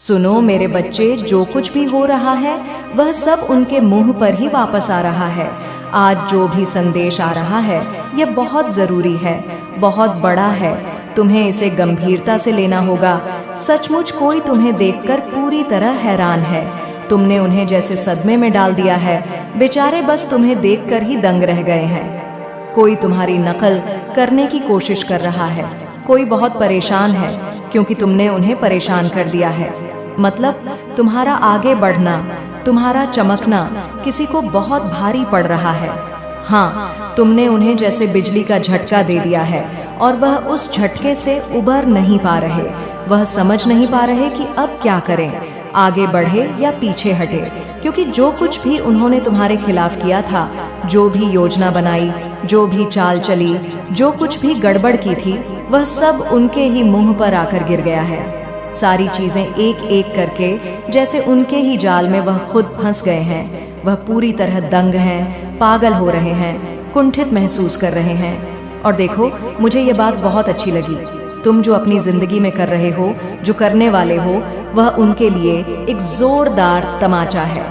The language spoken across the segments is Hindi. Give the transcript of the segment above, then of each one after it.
सुनो मेरे बच्चे, जो कुछ भी हो रहा है वह सब उनके मुंह पर ही वापस आ रहा है। आज जो भी संदेश आ रहा है यह बहुत ज़रूरी है, बहुत बड़ा है। तुम्हें इसे गंभीरता से लेना होगा। सचमुच कोई तुम्हें देखकर पूरी तरह हैरान है। तुमने उन्हें जैसे सदमे में डाल दिया है। बेचारे बस तुम्हें देखकर ही दंग रह गए हैं। कोई तुम्हारी नकल करने की कोशिश कर रहा है। कोई बहुत परेशान है क्योंकि तुमने उन्हें परेशान कर दिया है। मतलब तुम्हारा आगे बढ़ना, तुम्हारा चमकना किसी को बहुत भारी पड़ रहा है। हाँ, तुमने उन्हें जैसे बिजली का झटका दे दिया है और वह उस झटके से उबर नहीं पा रहे। वह समझ नहीं पा रहे कि अब क्या करें, आगे बढ़े या पीछे हटे, क्योंकि जो कुछ भी उन्होंने तुम्हारे खिलाफ किया था, जो भी योजना बनाई, जो भी चाल चली, जो कुछ भी गड़बड़ की थी, वह सब उनके ही मुंह पर आकर गिर गया है। सारी चीजें एक एक करके जैसे उनके ही जाल में वह खुद फंस गए हैं। वह पूरी तरह दंग हैं, पागल हो रहे हैं, कुंठित महसूस कर रहे हैं। और देखो, मुझे ये बात बहुत अच्छी लगी। तुम जो अपनी जिंदगी में कर रहे हो, जो करने वाले हो, वह उनके लिए एक जोरदार तमाचा है।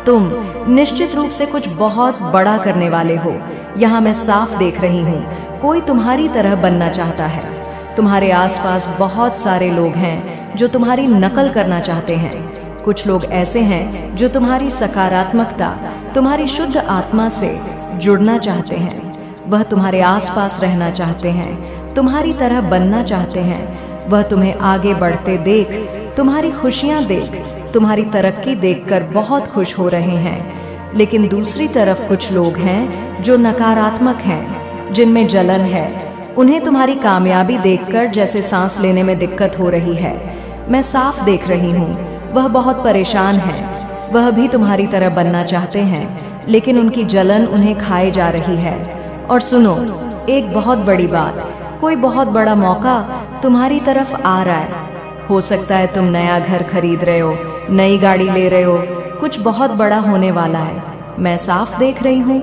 तुम निश्चित रूप से कुछ बहुत बड़ा करने वाले हो। यहाँ मैं साफ देख रही हूँ, कोई तुम्हारी तरह बनना चाहता है। तुम्हारे आसपास बहुत सारे लोग हैं जो तुम्हारी नकल करना चाहते हैं। कुछ लोग ऐसे हैं जो तुम्हारी सकारात्मकता, तुम्हारी शुद्ध आत्मा से जुड़ना चाहते हैं। वह तुम्हारे आसपास रहना चाहते हैं, तुम्हारी तरह बनना चाहते हैं। वह तुम्हें आगे बढ़ते देख, तुम्हारी खुशियां देख, तुम्हारी तरक्की देखकर बहुत खुश हो रहे हैं। लेकिन दूसरी तरफ कुछ लोग हैं जो नकारात्मक हैं, जिनमें जलन है। उन्हें तुम्हारी कामयाबी देखकर जैसे सांस लेने में दिक्कत हो रही है। मैं साफ देख रही हूँ, वह बहुत परेशान हैं। वह भी तुम्हारी तरह बनना चाहते हैं, लेकिन उनकी जलन उन्हें खाए जा रही है। और सुनो, एक बहुत बड़ी बात, कोई बहुत बड़ा मौका तुम्हारी तरफ आ रहा है। हो सकता है तुम नया घर खरीद रहे हो, नई गाड़ी ले रहे हो, कुछ बहुत बड़ा होने वाला है। मैं साफ देख रही हूँ,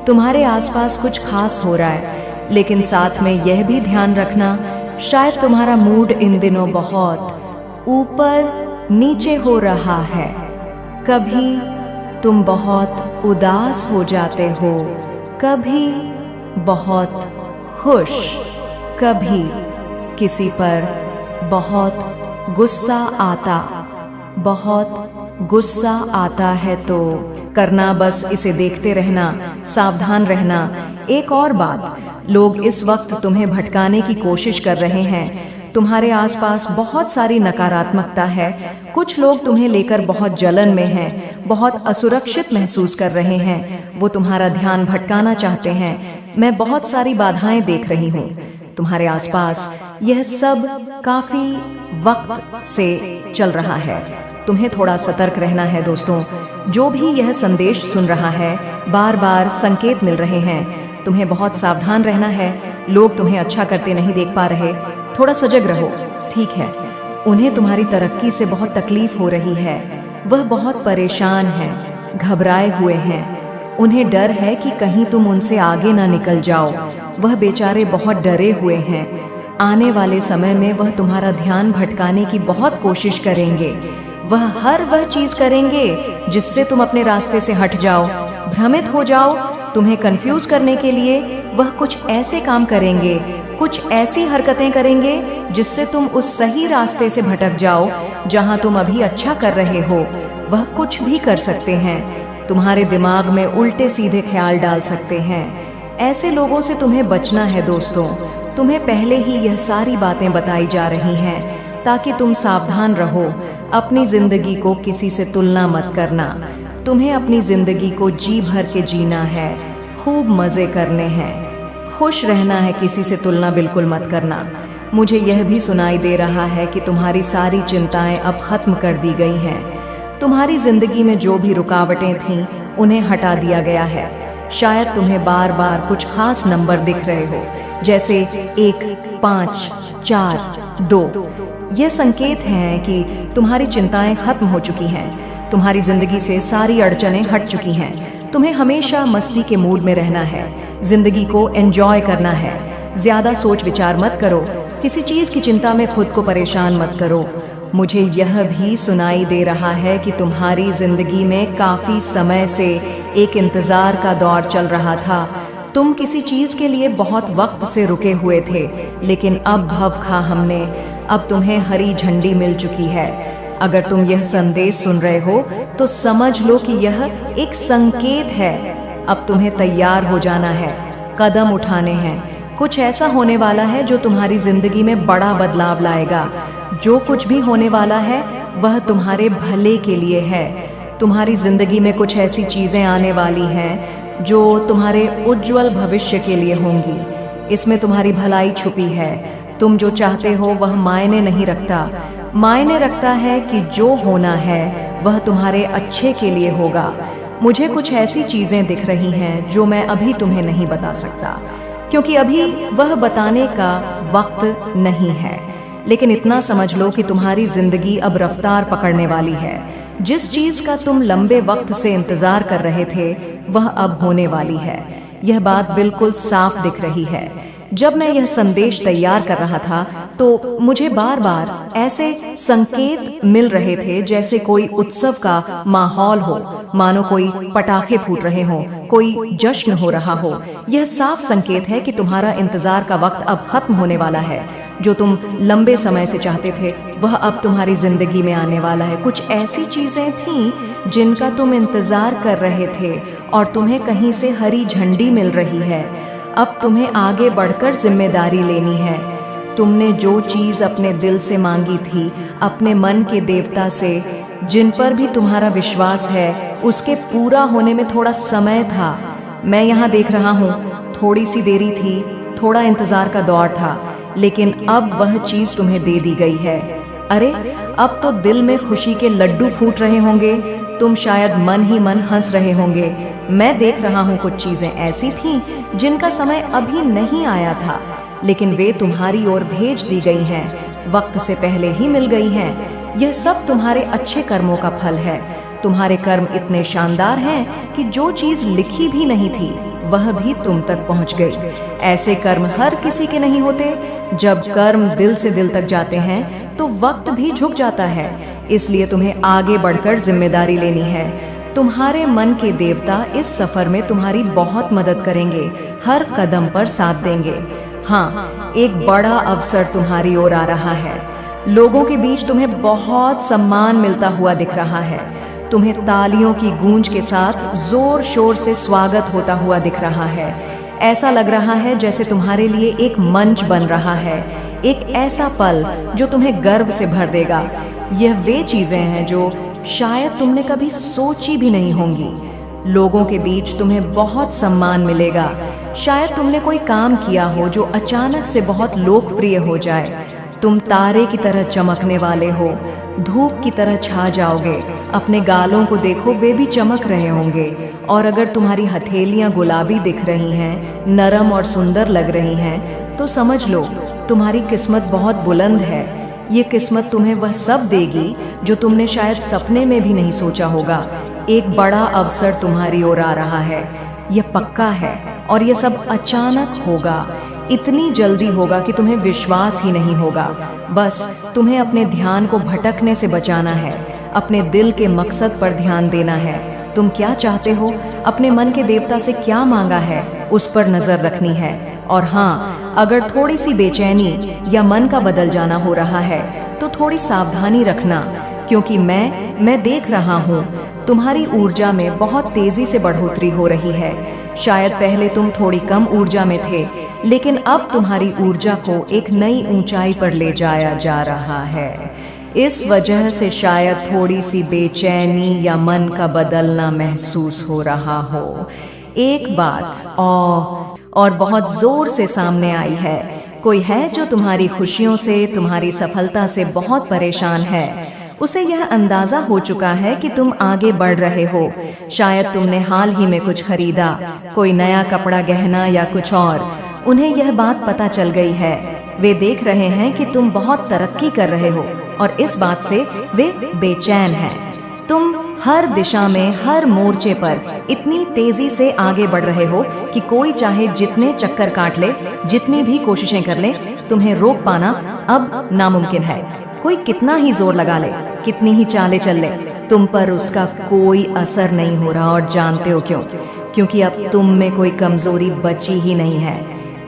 तुम्हारे आसपास कुछ खास हो रहा है। लेकिन साथ में यह भी ध्यान रखना, शायद तुम्हारा मूड इन दिनों बहुत ऊपर नीचे हो रहा है। कभी तुम बहुत उदास हो जाते हो, कभी बहुत खुश, कभी किसी पर बहुत गुस्सा आता है। तो करना बस इसे देखते रहना, सावधान रहना। एक और बात, लोग इस वक्त तुम्हें भटकाने की कोशिश कर रहे हैं। तुम्हारे आसपास बहुत सारी नकारात्मकता है। कुछ लोग तुम्हें लेकर बहुत जलन में हैं, बहुत असुरक्षित महसूस कर रहे हैं। वो तुम्हारा ध्यान भटकाना चाहते हैं। मैं बहुत सारी बाधाएं देख रही हूँ तुम्हारे आसपास। यह सब काफी वक्त से चल रहा है। तुम्हें थोड़ा सतर्क रहना है दोस्तों। जो भी यह संदेश सुन रहा है, बार बार संकेत मिल रहे हैं, तुम्हें बहुत सावधान रहना है। लोग तुम्हें अच्छा करते नहीं देख पा रहे, थोड़ा सजग रहो। ठीक है, उन्हें तुम्हारी तरक्की से बहुत तकलीफ हो रही है। वह बहुत परेशान हैं, घबराए हुए हैं। उन्हें डर है कि कहीं तुम उनसे आगे ना निकल जाओ। वह बेचारे बहुत डरे हुए हैं। आने वाले समय में वह तुम्हारा ध्यान भटकाने की बहुत कोशिश करेंगे। वह चीज करेंगे जिससे तुम अपने रास्ते से हट जाओ, भ्रमित हो जाओ। तुम्हें कंफ्यूज करने के लिए वह कुछ ऐसे काम करेंगे, कुछ ऐसी हरकतें करेंगे जिससे तुम उस सही रास्ते से भटक जाओ जहां तुम अभी अच्छा कर रहे हो। वह कुछ भी कर सकते हैं, तुम्हारे दिमाग में उल्टे सीधे ख्याल डाल सकते हैं। ऐसे लोगों से तुम्हें बचना है दोस्तों। तुम्हें पहले ही यह सारी बातें बताई जा रही हैं ताकि तुम सावधान रहो। अपनी जिंदगी को किसी से तुलना मत करना। तुम्हें अपनी जिंदगी को जी भर के जीना है, खूब मजे करने हैं, खुश रहना है। किसी से तुलना बिल्कुल मत करना। मुझे यह भी सुनाई दे रहा है कि तुम्हारी सारी चिंताएं अब खत्म कर दी गई हैं। तुम्हारी जिंदगी में जो भी रुकावटें थीं, उन्हें हटा दिया गया है। शायद तुम्हें बार बार कुछ खास नंबर दिख रहे हो, जैसे 1, 5, 4, 2। यह संकेत हैं कि तुम्हारी चिंताएं खत्म हो चुकी हैं। तुम्हारी जिंदगी से सारी अड़चनें हट चुकी हैं। तुम्हें हमेशा मस्ती के मूड में रहना है, जिंदगी को एंजॉय करना है। ज्यादा सोच विचार मत करो, किसी चीज की चिंता में खुद को परेशान मत करो। मुझे यह भी सुनाई दे रहा है कि तुम्हारी जिंदगी में काफी समय से एक इंतजार का दौर चल रहा था। तुम किसी चीज के लिए बहुत वक्त से रुके हुए थे, लेकिन अब भव खा हमने, अब तुम्हें हरी झंडी मिल चुकी है। अगर तुम यह संदेश सुन रहे हो तो समझ लो कि यह एक संकेत है। अब तुम्हें तैयार हो जाना है, कदम उठाने हैं। कुछ ऐसा होने वाला है जो तुम्हारी जिंदगी में बड़ा बदलाव लाएगा। जो कुछ भी होने वाला है वह तुम्हारे भले के लिए है। तुम्हारी जिंदगी में कुछ ऐसी चीजें आने वाली हैं जो तुम्हारे उज्जवल भविष्य के लिए होंगी। इसमें तुम्हारी भलाई छुपी है। तुम जो चाहते हो वह मायने नहीं रखता। मायने रखता है कि जो होना है वह तुम्हारे अच्छे के लिए होगा। मुझे कुछ ऐसी चीजें दिख रही हैं जो मैं अभी तुम्हें नहीं बता सकता, क्योंकि अभी वह बताने का वक्त नहीं है। लेकिन इतना समझ लो कि तुम्हारी जिंदगी अब रफ्तार पकड़ने वाली है। जिस चीज का तुम लंबे वक्त से इंतजार कर रहे थे वह अब होने वाली है। यह बात बिल्कुल साफ दिख रही है। जब मैं यह संदेश तैयार कर रहा था तो मुझे बार बार ऐसे संकेत मिल रहे थे जैसे कोई उत्सव का माहौल हो, मानो कोई पटाखे फूट रहे हों, कोई जश्न हो रहा हो। यह साफ संकेत है कि तुम्हारा इंतजार का वक्त अब खत्म होने वाला है। जो तुम लंबे समय से चाहते थे वह अब तुम्हारी जिंदगी में आने वाला है। कुछ ऐसी चीजें थीं जिनका तुम इंतजार कर रहे थे और तुम्हें कहीं से हरी झंडी मिल रही है। अब तुम्हें आगे बढ़कर जिम्मेदारी लेनी है। तुमने जो चीज अपने दिल से मांगी थी, अपने मन के देवता से, जिन पर भी तुम्हारा विश्वास है, उसके पूरा होने में थोड़ा समय था। मैं यहाँ देख रहा हूँ, थोड़ी सी देरी थी, थोड़ा इंतजार का दौर था, लेकिन अब वह चीज तुम्हें दे दी गई है। अरे अब तो दिल में खुशी के लड्डू फूट रहे होंगे। तुम शायद मन ही मन हंस रहे होंगे। मैं देख रहा हूँ कुछ चीजें ऐसी थीं जिनका समय अभी नहीं आया था, लेकिन वे तुम्हारी ओर भेज दी गई हैं, वक्त से पहले ही मिल गई हैं। यह सब तुम्हारे अच्छे कर्मों का फल है। तुम्हारे कर्म इतने शानदार हैं कि जो चीज लिखी भी नहीं थी वह भी तुम तक पहुंच गई। ऐसे कर्म हर किसी के नहीं होते। जब कर्म दिल से दिल तक जाते हैं तो वक्त भी झुक जाता है। इसलिए तुम्हें आगे बढ़कर जिम्मेदारी लेनी है। तुम्हारे मन के देवता इस सफर में तुम्हारी बहुत मदद करेंगे, हर कदम पर साथ देंगे। हाँ, एक बड़ा अवसर तुम्हारी ओर आ रहा है। लोगों के बीच तुम्हें बहुत सम्मान मिलता हुआ दिख रहा है। तुम्हें तालियों की गूंज के साथ जोर शोर से स्वागत होता हुआ दिख रहा है। ऐसा लग रहा है जैसे तुम्हारे लिए एक मंच बन रहा है, एक ऐसा पल जो तुम्हें गर्व से भर देगा। यह वे चीजें हैं जो शायद तुमने कभी सोची भी नहीं होंगी। लोगों के बीच तुम्हें बहुत सम्मान मिलेगा। शायद तुमने कोई काम किया हो जो अचानक से बहुत लोकप्रिय हो जाए। तुम तारे की तरह चमकने वाले हो, धूप की तरह छा जाओगे। अपने गालों को देखो, वे भी चमक रहे होंगे। और अगर तुम्हारी हथेलियां गुलाबी दिख रही हैं, नरम और सुंदर लग रही हैं, तो समझ लो तुम्हारी किस्मत बहुत बुलंद है। ये किस्मत तुम्हें वह सब देगी जो तुमने शायद सपने में भी नहीं सोचा होगा। एक बड़ा अवसर तुम्हारी ओर आ रहा है, यह पक्का है। और यह सब अचानक होगा, इतनी जल्दी होगा कि तुम्हें विश्वास ही नहीं होगा। बस तुम्हें अपने ध्यान को भटकने से बचाना है, अपने दिल के मकसद पर ध्यान देना है। तुम क्या चाहते हो, अपने मन के देवता से क्या मांगा है, उस पर नजर रखनी है। और हाँ, अगर थोड़ी सी बेचैनी या मन का बदल जाना हो रहा है तो थोड़ी सावधानी रखना, क्योंकि मैं देख रहा हूँ तुम्हारी ऊर्जा में बहुत तेजी से बढ़ोतरी हो रही है। शायद पहले तुम थोड़ी कम ऊर्जा में थे, लेकिन अब तुम्हारी ऊर्जा को एक नई ऊंचाई पर ले जाया जा रहा है। इस वजह से शायद थोड़ी सी बेचैनी या मन का बदलना महसूस हो रहा हो। एक बात और बहुत जोर से सामने आई है। कोई है जो तुम्हारी खुशियों से, तुम्हारी सफलता से बहुत परेशान है। उसे यह अंदाजा हो चुका है कि तुम आगे बढ़ रहे हो। शायद तुमने हाल ही में कुछ खरीदा, कोई नया कपड़ा, गहना या कुछ और। उन्हें यह बात पता चल गई है। वे देख रहे हैं कि तुम बहुत तरक्की कर रहे हो और इस बात से वे बेचैन हैं। तुम हर दिशा में, हर मोर्चे पर इतनी तेजी से आगे बढ़ रहे हो कि कोई चाहे जितने चक्कर काट ले, जितनी भी कोशिशें कर ले, तुम्हें रोक पाना अब नामुमकिन है। कोई कितना ही जोर लगा ले, कितनी ही चालें चल ले, तुम पर उसका कोई असर नहीं हो रहा। और जानते हो क्यों? क्योंकि अब तुम में कोई कमजोरी बची ही नहीं है।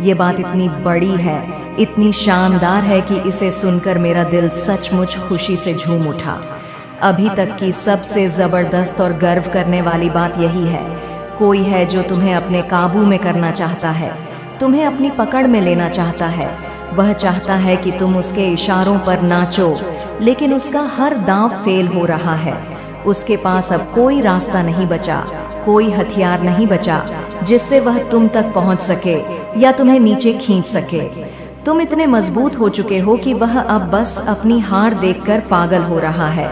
ये बात इतनी बड़ी है, इतनी शानदार है कि इसे सुनकर मेरा दिल सचमुच खुशी से झूम उठा। अभी तक की सबसे जबरदस्त और गर्व करने वाली बात यही है, कोई है जो तुम्हें अपने काबू में करना चाहता है, तुम्हें अपनी पकड़ में लेना चाहता है। वह चाहता है कि तुम उसके इशारों पर नाचो, लेकिन उसका हर दांव फेल हो रहा है। उसके पास अब कोई रास्ता नहीं बचा, कोई हथियार नहीं बचा जिससे वह तुम तक पहुंच सके या तुम्हें नीचे खींच सके। तुम इतने मजबूत हो चुके हो कि वह अब बस अपनी हार देखकर पागल हो रहा है।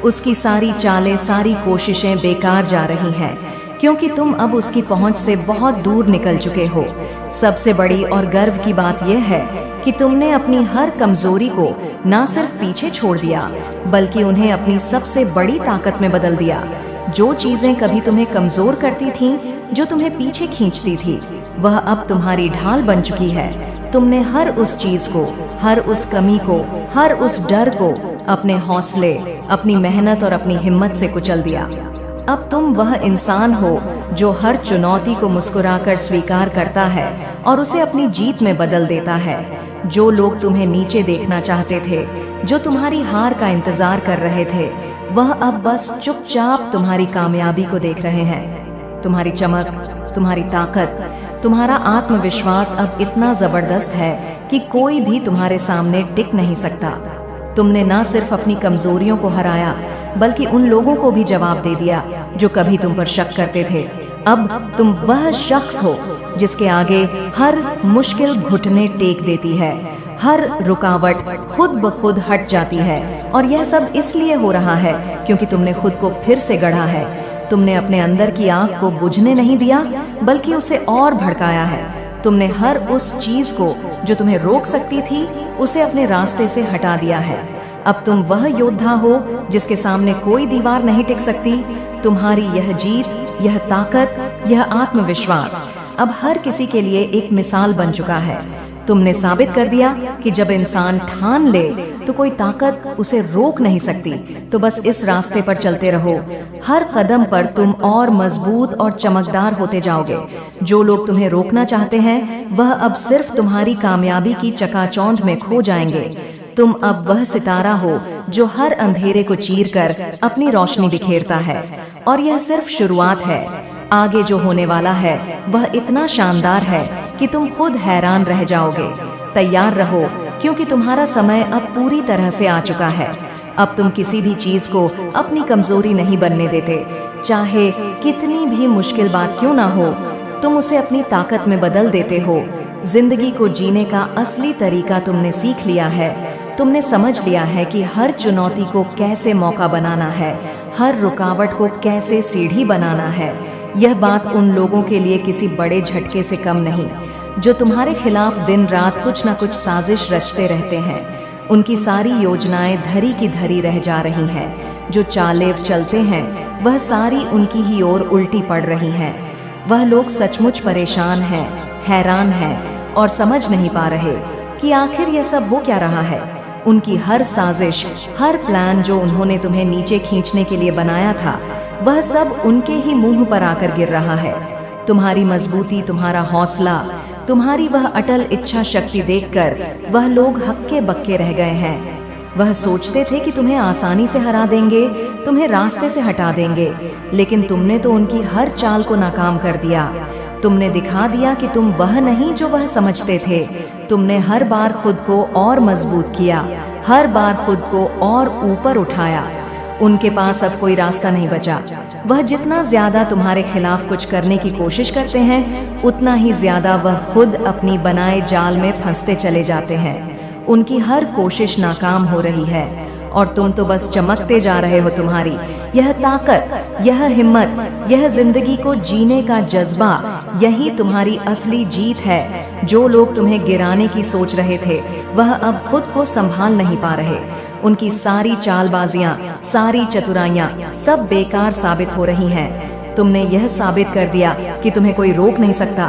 उसकी सारी चालें, सारी कोशिशें बेकार जा रही हैं, क्योंकि तुम अब उसकी पहुंच से बहुत दूर निकल चुके हो। सबसे बड़ी और गर्व की बात यह है कि तुमने अपनी हर कमजोरी को ना सिर्फ पीछे छोड़ दिया, बल्कि उन्हें अपनी सबसे बड़ी ताकत में बदल दिया। जो चीजें कभी तुम्हें कमजोर करती थीं, जो तुम्हें पीछे खींचती थी, वह अब तुम्हारी ढाल बन चुकी है। तुमने हर उस चीज को, हर उस कमी को, हर उस डर को अपने हौसले, अपनी मेहनत और अपनी हिम्मत से कुचल दिया। अब तुम वह इंसान हो जो हर चुनौती को मुस्कुराकर स्वीकार करता है और उसे अपनी जीत में बदल देता है। जो लोग तुम्हें नीचे देखना चाहते थे, जो तुम्हारी हार का इंतजार कर रहे थे, वह अब बस चुपचाप तुम्हारी कामयाबी को देख रहे हैं। तुम्हारी चमक, तुम्हारी ताकत, तुम्हारा आत्मविश्वास अब इतना जबरदस्त है कि कोई भी तुम्हारे सामने टिक नहीं सकता। तुमने ना सिर्फ अपनी कमजोरियों को हराया, बल्कि उन लोगों को भी जवाब दे दिया जो कभी तुम पर शक करते थे। अब तुम वह शख्स हो जिसके आगे हर मुश्किल घुटने टेक देती है, हर रुकावट खुद ब खुद हट जाती है। और यह सब इसलिए हो रहा है क्योंकि तुमने खुद को फिर से गढ़ा है। तुमने अपने अंदर की आग को बुझने नहीं दिया, बल्कि उसे और भड़काया है। तुमने हर उस चीज को जो तुम्हें रोक सकती थी, उसे अपने रास्ते से हटा दिया है। अब तुम वह योद्धा हो जिसके सामने कोई दीवार नहीं टिक सकती। तुम्हारी यह जीत, यह ताकत, यह आत्मविश्वास अब हर किसी के लिए एक मिसाल बन चुका है। तुमने साबित कर दिया कि जब इंसान ठान ले तो कोई ताकत उसे रोक नहीं सकती। तो बस इस रास्ते पर चलते रहो। हर कदम पर तुम और मजबूत और चमकदार होते जाओगे। जो लोग तुम्हें रोकना चाहते हैं, वह अब सिर्फ तुम्हारी कामयाबी की चकाचौंध में खो जाएंगे। तुम अब वह सितारा हो जो हर अंधेरे को चीरकर अपनी रोशनी बिखेरता है। और यह सिर्फ शुरुआत है। आगे जो होने वाला है वह इतना शानदार है कि तुम खुद हैरान रह जाओगे। तैयार रहो, क्योंकि तुम्हारा समय अब पूरी तरह से आ चुका है। अब तुम किसी भी चीज को अपनी कमजोरी नहीं बनने देते। चाहे कितनी भी मुश्किल बात क्यों ना हो, तुम उसे अपनी ताकत में बदल देते हो। जिंदगी को जीने का असली तरीका तुमने सीख लिया है। तुमने समझ लिया है कि हर चुनौती को कैसे मौका बनाना है, हर रुकावट को कैसे सीढ़ी बनाना है। यह बात उन लोगों के लिए किसी बड़े झटके से कम नहीं, जो तुम्हारे खिलाफ दिन रात कुछ न कुछ साजिश रचते रहते हैं। उनकी सारी योजनाएं धरी की धरी रह जा रही हैं। जो चालें चलते हैं, वह सारी उनकी ही ओर उल्टी पड़ रही हैं। वह लोग सचमुच परेशान हैं, हैरान हैं और समझ नहीं पा रहे कि आखिर यह सब हो क्या रहा है। उनकी हर साजिश, हर प्लान जो उन्होंने तुम्हें नीचे खींचने के लिए बनाया था, वह सब उनके ही मुंह पर आकर गिर रहा है। तुम्हारी मजबूती, तुम्हारा हौसला, तुम्हारी वह अटल इच्छा शक्ति देखकर वह लोग हक्के बक्के रह गए हैं। वह सोचते थे कि तुम्हें आसानी से हरा देंगे, तुम्हें रास्ते से हटा देंगे, लेकिन तुमने तो उनकी हर चाल को नाकाम कर दिया। तुमने दिखा दिया कि तुम वह नहीं जो वह समझते थे। तुमने हर बार खुद को और मजबूत किया, हर बार खुद को और ऊपर उठाया। उनके पास अब कोई रास्ता नहीं बचा। वह जितना ज्यादा तुम्हारे खिलाफ कुछ करने की कोशिश करते हैं, उतना ही ज्यादा वह खुद अपनी बनाए जाल में फंसते चले जाते हैं। उनकी हर कोशिश नाकाम हो रही है और तुम तो बस चमकते जा रहे हो। तुम्हारी यह ताकत, यह हिम्मत, यह जिंदगी को जीने का जज्बा, यही तुम्हारी असली जीत है। जो लोग तुम्हें गिराने की सोच रहे थे, वह अब खुद को संभाल नहीं पा रहे। उनकी सारी चालबाजियां, सारी चतुराइयां सब बेकार साबित हो रही हैं। तुमने यह साबित कर दिया कि तुम्हें कोई रोक नहीं सकता।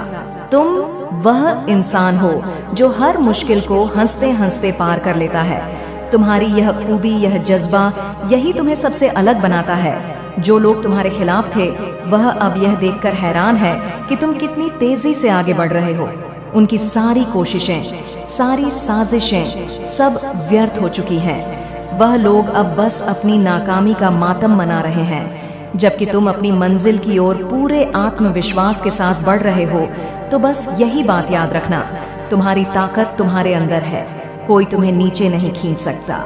तुम वह इंसान हो जो हर मुश्किल को हंसते हंसते पार कर लेता है। तुम्हारी यह खूबी, यह जज्बा, यही तुम्हें सबसे अलग बनाता है। जो लोग तुम्हारे खिलाफ थे वह अब यह देखकर हैरान है कि तुम कितनी तेजी से आगे बढ़ रहे हो। उनकी सारी कोशिशें, सारी साजिशें सब व्यर्थ हो चुकी हैं। वह लोग अब बस अपनी नाकामी का मातम मना रहे हैं। जबकि तुम अपनी मंजिल की ओर पूरे आत्मविश्वास के साथ बढ़ रहे हो, तो बस यही बात याद रखना, तुम्हारी ताकत तुम्हारे अंदर है। कोई तुम्हें नीचे नहीं खींच सकता,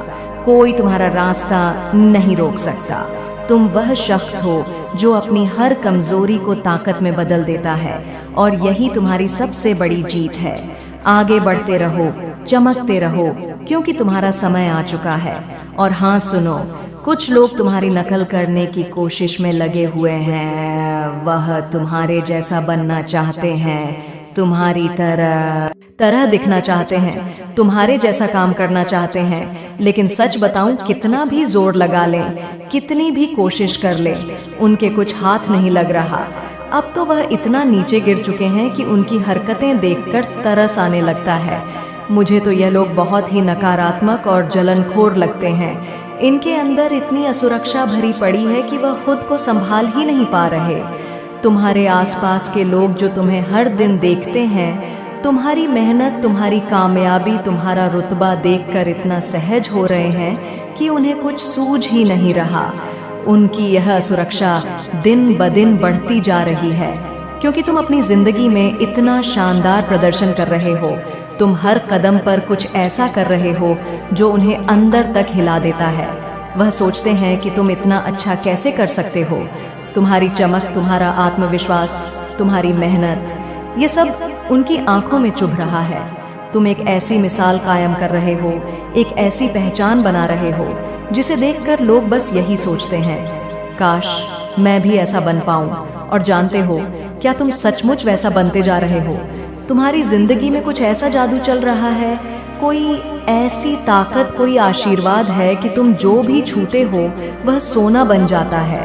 कोई तुम्हारा रास्ता नहीं रोक सकता। तुम वह शख्स हो जो अपनी हर कमजोरी को ताकत में बदल देता है, और यही तुम्हारी सबसे बड़ी जीत है। आगे बढ़ते रहो, चमकते रहो, क्योंकि तुम्हारा समय आ चुका है। और हाँ सुनो, कुछ लोग तुम्हारी नकल करने की कोशिश में लगे हुए हैं। वह तुम्हारे जैसा बनना चाहते हैं, तुम्हारी तरह दिखना चाहते हैं, तुम्हारे जैसा काम करना चाहते हैं। लेकिन सच बताऊं, कितना भी जोर लगा लें, कितनी भी कोशिश कर लें, उनके कुछ हाथ नहीं लग रहा। अब तो वह इतना नीचे गिर चुके हैं कि उनकी हरकतें देखकर तरस आने लगता है। मुझे तो यह लोग बहुत ही नकारात्मक और जलनखोर लगते हैं। इनके अंदर इतनी असुरक्षा भरी पड़ी है कि वह खुद को संभाल ही नहीं पा रहे। तुम्हारे आसपास के लोग जो तुम्हें हर दिन देखते हैं, तुम्हारी मेहनत, तुम्हारी कामयाबी, तुम्हारा रुतबा देखकर इतना सहज हो रहे हैं कि उन्हें कुछ सूझ ही नहीं रहा। उनकी यह असुरक्षा दिन ब दिन बढ़ती जा रही है, क्योंकि तुम अपनी जिंदगी में इतना शानदार प्रदर्शन कर रहे हो। तुम हर कदम पर कुछ ऐसा कर रहे हो जो उन्हें अंदर तक हिला देता है। वह सोचते हैं कि तुम इतना अच्छा कैसे कर सकते हो। तुम्हारी चमक, तुम्हारा आत्मविश्वास, तुम्हारी मेहनत, ये सब उनकी आंखों में चुभ रहा है। तुम एक ऐसी मिसाल कायम कर रहे हो, एक ऐसी पहचान बना रहे हो जिसे देखकर लोग बस यही सोचते हैं, काश मैं भी ऐसा बन पाऊं। और जानते हो क्या, तुम सचमुच वैसा बनते जा रहे हो। तुम्हारी जिंदगी में कुछ ऐसा जादू चल रहा है, कोई ऐसी ताकत, कोई आशीर्वाद है कि तुम जो भी छूते हो वह सोना बन जाता है।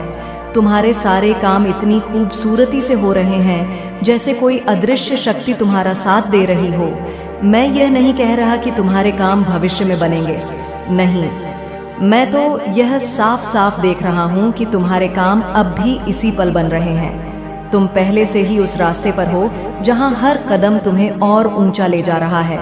तुम्हारे सारे काम इतनी खूबसूरती से हो रहे हैं जैसे कोई अदृश्य शक्ति तुम्हारा साथ दे रही हो। मैं यह नहीं कह रहा कि तुम्हारे काम भविष्य में बनेंगे, नहीं, मैं तो यह साफ साफ देख रहा हूँ कि तुम्हारे काम अब भी इसी पल बन रहे हैं। तुम पहले से ही उस रास्ते पर हो जहाँ हर कदम तुम्हें और ऊंचा ले जा रहा है।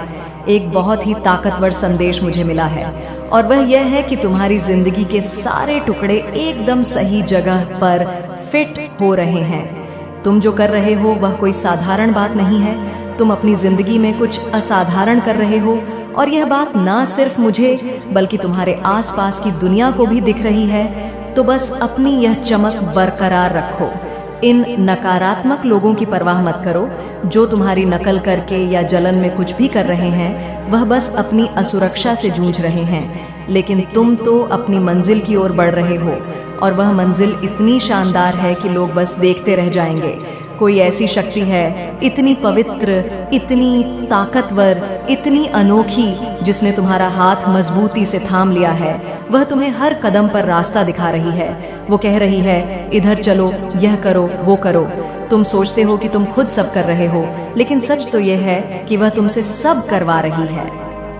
एक बहुत ही ताकतवर संदेश मुझे मिला है, और वह यह है कि तुम्हारी जिंदगी के सारे टुकड़े एकदम सही जगह पर फिट हो रहे हैं। तुम जो कर रहे हो वह कोई साधारण बात नहीं है। तुम अपनी जिंदगी में कुछ असाधारण कर रहे हो, और यह बात ना सिर्फ मुझे बल्कि तुम्हारे आसपास की दुनिया को भी दिख रही है। तो बस अपनी यह चमक बरकरार रखो। इन नकारात्मक लोगों की परवाह मत करो जो तुम्हारी नकल करके या जलन में कुछ भी कर रहे हैं। वह बस अपनी असुरक्षा से जूझ रहे हैं, लेकिन तुम तो अपनी मंजिल की ओर बढ़ रहे हो, और वह मंजिल इतनी शानदार है कि लोग बस देखते रह जाएंगे। कोई ऐसी शक्ति है, इतनी पवित्र, इतनी ताकतवर, इतनी अनोखी, जिसने तुम्हारा हाथ मजबूती से थाम लिया है। वह तुम्हें हर कदम पर रास्ता दिखा रही है। वो कह रही है, इधर चलो, यह करो, वो करो। तुम सोचते हो कि तुम खुद सब कर रहे हो, लेकिन सच तो यह है कि वह तुमसे सब करवा रही है।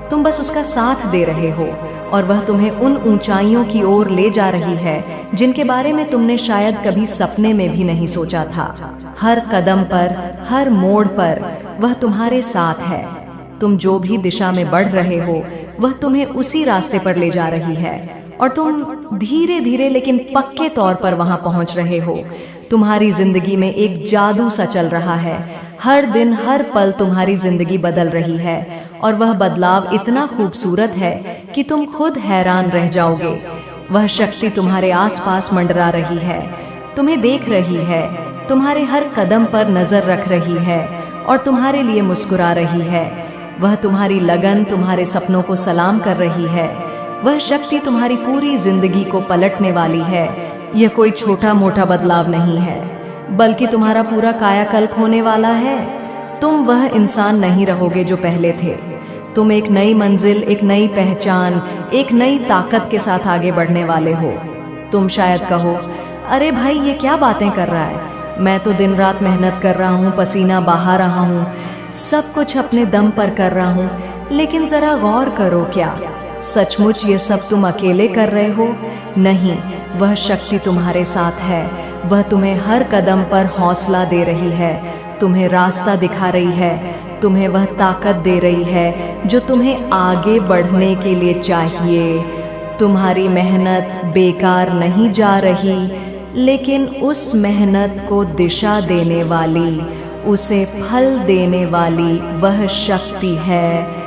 तुम बस उसका साथ दे रहे हो, और वह तुम्हें उन ऊंचाइयों की ओर ले जा रही है जिनके बारे में तुमने शायद कभी सपने में भी नहीं सोचा था। हर कदम पर, हर मोड़ पर वह तुम्हारे साथ है। तुम जो भी दिशा में बढ़ रहे हो वह तुम्हें उसी रास्ते पर ले जा रही है, और तुम धीरे धीरे लेकिन पक्के तौर पर वहां पहुंच रहे हो। तुम्हारी जिंदगी में एक जादू सा चल रहा है। हर दिन, हर पल तुम्हारी जिंदगी बदल रही है, और वह बदलाव इतना खूबसूरत है कि तुम खुद हैरान रह जाओगे। वह शक्ति तुम्हारे आसपास मंडरा रही है, तुम्हें देख रही है, तुम्हारे हर कदम पर नजर रख रही है, और तुम्हारे लिए मुस्कुरा रही है। वह तुम्हारी लगन, तुम्हारे सपनों को सलाम कर रही है। वह शक्ति तुम्हारी पूरी जिंदगी को पलटने वाली है। यह कोई छोटा मोटा बदलाव नहीं है, बल्कि तुम्हारा पूरा कायाकल्प होने वाला है। तुम वह इंसान नहीं रहोगे जो पहले थे। तुम एक नई मंजिल, एक नई पहचान, एक नई ताकत के साथ आगे बढ़ने वाले हो। तुम शायद कहो, अरे भाई ये क्या बातें कर रहा है, मैं तो दिन रात मेहनत कर रहा हूँ, पसीना बहा रहा हूँ, सब कुछ अपने दम पर कर रहा हूँ। लेकिन जरा गौर करो, क्या सचमुच ये सब तुम अकेले कर रहे हो? नहीं, वह शक्ति तुम्हारे साथ है। वह तुम्हें हर कदम पर हौसला दे रही है, तुम्हें रास्ता दिखा रही है, तुम्हें वह ताकत दे रही है जो तुम्हें आगे बढ़ने के लिए चाहिए। तुम्हारी मेहनत बेकार नहीं जा रही, लेकिन उस मेहनत को दिशा देने वाली, उसे फल देने वाली वह शक्ति है।